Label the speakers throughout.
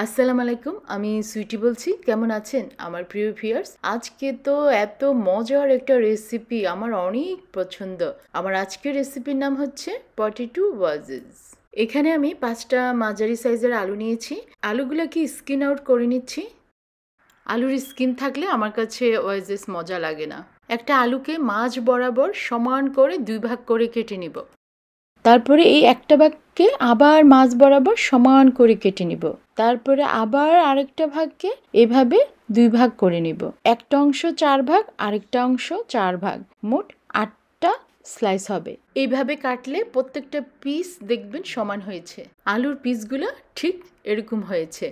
Speaker 1: আসসালামু আলাইকুম, আমি সুইটি বলছি। কেমন আছেন আমার প্রিয় ভিউয়ার্স? আজকে তো এত মজার একটা রেসিপি, আমার অনেক পছন্দ। আমার আজকের রেসিপির নাম হচ্ছে পটেটো ওয়াজেস। এখানে আমি 5টা মাঝারি সাইজের আলু নিয়েছি। আলুগুলোকে স্কিন আউট করে নিচ্ছি। আলুর স্কিন থাকলে আমার কাছে ওয়াজেস মজা লাগে না। একটা আলুকে মাঝ বরাবর সমান করে 2 ভাগ করে কেটে নিব। তারপরে এই একটা ভাগকে আবার মাঝ বরাবর সমান করে কেটে নিব। তারপরে আবার আরেকটা ভাগকে এভাবে 2 ভাগ করে নিব। একটা অংশ 4 ভাগ, আরেকটা অংশ 4 ভাগ, মোট 8টা স্লাইস হবে। এইভাবে কাটলে প্রত্যেকটা পিস দেখবেন সমান হয়েছে। আলুর পিসগুলো ঠিক এরকম হয়েছে।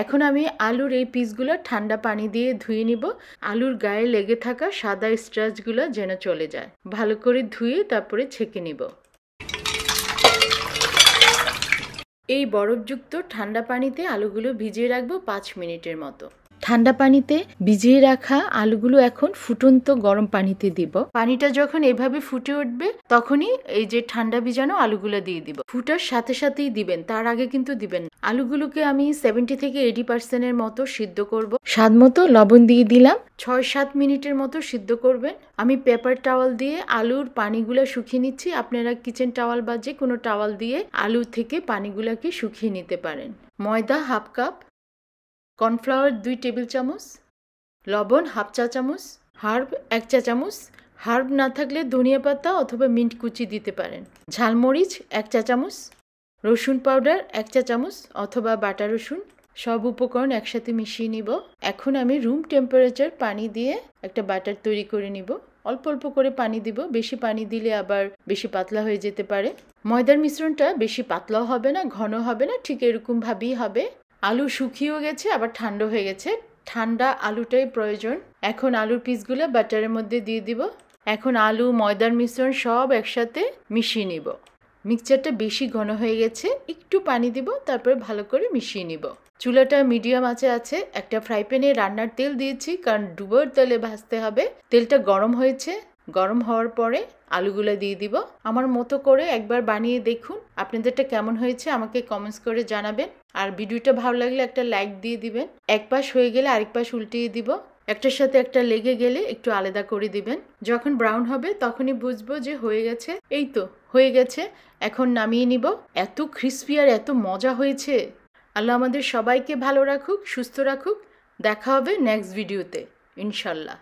Speaker 1: এখন আমি আলুর এই পিসগুলো ঠান্ডা পানি দিয়ে ধুয়ে নিব। আলুর গায়ে লেগে থাকা সাদা স্টার্চগুলো যেন চলে যায়। ভালো করে ধুয়ে তারপরে ছেঁকে নিব। এই বরফযুক্ত ঠান্ডা পানিতে আলুগুলো ভিজিয়ে রাখবো 5 মিনিটের মতো। ঠান্ডা পানিতে ভিজিয়ে রাখা আলুগুলো এখন ফুটন্ত গরম পানিতে দিব। পানিটা যখন এভাবে ফুটে উঠবে তখনই এই যে ঠান্ডা ভিজানো আলুগুলো দিয়ে দিব। ফুটার সাথে সাথেই দিবেন, তার আগে কিন্তু দিবেন না। আলুগুলোকে আমি 70 থেকে 80% মতো সিদ্ধ করব। স্বাদ মতো লবণ দিয়ে দিলাম। 6-7 মিনিটের মতো সিদ্ধ করবেন। আমি পেপার টাওয়াল দিয়ে আলুর পানিগুলো শুকিয়ে নিচ্ছি। আপনারা কিচেন টাওয়াল বা যে কোনো টাওয়াল দিয়ে আলু থেকে পানিগুলোকে শুকিয়ে নিতে পারেন। ময়দা হাফ কাপ, কর্নফ্লাওয়ার 2 টেবিল চামচ, লবণ হাফ চা চামচ, হার্ব 1 চা চামচ। হার্ব না থাকলে ধনিয়া পাতা অথবা মিন্ট কুচি দিতে পারেন। ঝালমরিচ 1 চা চামচ, রসুন পাউডার 1 চা চামচ অথবা বাটা রসুন। সব উপকরণ একসাথে মিশিয়ে নিব। এখন আমি রুম টেম্পারেচার পানি দিয়ে একটা বাটার তৈরি করে নিব। অল্প অল্প করে পানি দিব, বেশি পানি দিলে আবার বেশি পাতলা হয়ে যেতে পারে। ময়দার মিশ্রণটা বেশি পাতলাও হবে না, ঘন হবে না, ঠিক এরকম ভাবেই হবে। আলু শুকিয়েও গেছে, আবার ঠান্ডা হয়ে গেছে। ঠান্ডা আলুটাই প্রয়োজন। এখন আলুর পিসগুলো বাটারের মধ্যে দিয়ে দিব। এখন আলু ময়দার মিশ্রণ সব একসাথে মিশিয়ে নিব। মিক্সচারটা বেশি ঘন হয়ে গেছে, একটু পানি দিব, তারপরে ভালো করে মিশিয়ে নিব। চুলাটা মিডিয়াম আঁচে আছে। একটা ফ্রাই প্যানে রান্নার তেল দিয়েছি, কারণ ডুবোর তেলে ভাজতে হবে। তেলটা গরম হয়েছে। গরম হওয়ার পরে আলুগুলো দিয়ে দিব। আমার মতো করে একবার বানিয়ে দেখুন। আপনাদেরটা কেমন হয়েছে আমাকে কমেন্টস করে জানাবেন। আর ভিডিওটা ভালো লাগলে একটা লাইক দিয়ে দিবেন। এক পাশ হয়ে গেলে আরেক পাশ উল্টিয়ে দিব। একটার সাথে একটা লেগে গেলে একটু আলাদা করে দিবেন। যখন ব্রাউন হবে তখনই বুঝবো যে হয়ে গেছে। এই তো হয়ে গেছে। এখন নামিয়ে নিব। এত ক্রিস্পি আর এত মজা হয়েছে। আল্লাহ আমাদের সবাইকে ভালো রাখুক, সুস্থ রাখুক। দেখা হবে নেক্সট ভিডিওতে ইনশাল্লাহ।